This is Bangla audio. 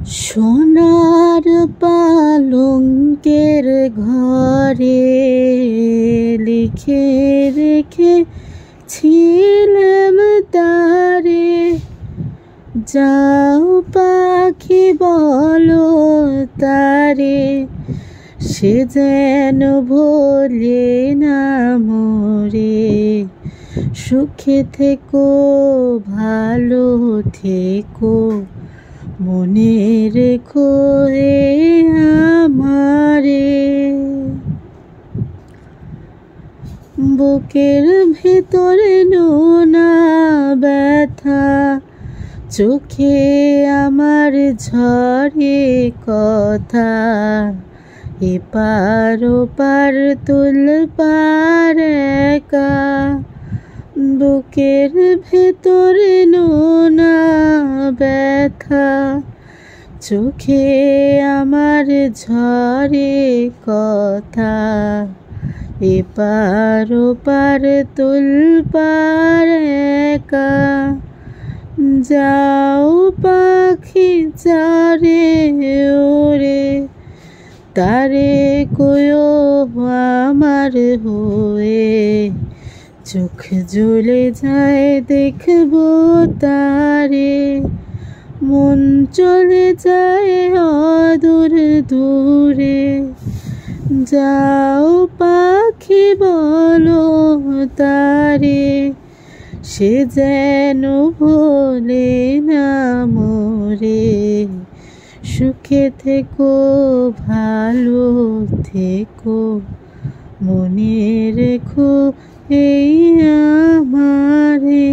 সোনার পালঙ্কের ঘরে লিখে রেখেছিলাম তারে, যাও পাখি বলো তারে, সে যেন ভোলে না মোরে। সুখে থেকো ভালো থেকো, মনে রেখো হে আমারে। বুকের ভিতরে নোনা ব্যথা, চোখে আমার ঝরে কথা, এপার ওপার তোলপাড় একা। বুকের ভেতরে নোনা ব্যথা, চোখে আমার ঝরে কথা, এপার ওপার তোলপাড় একা। যাও পাখি যারে ওরে, তারে কয়ো আমার হয়ে, চোখ জ্বলে যায় দেখবো তারে, মন চলে যায় অদূর দূরে। যাও পাখি বলো তারে, সে যেন ভোলে না মোরে। সুখে থেকো ভালো থেকো, মনে রেখো এই আমারে।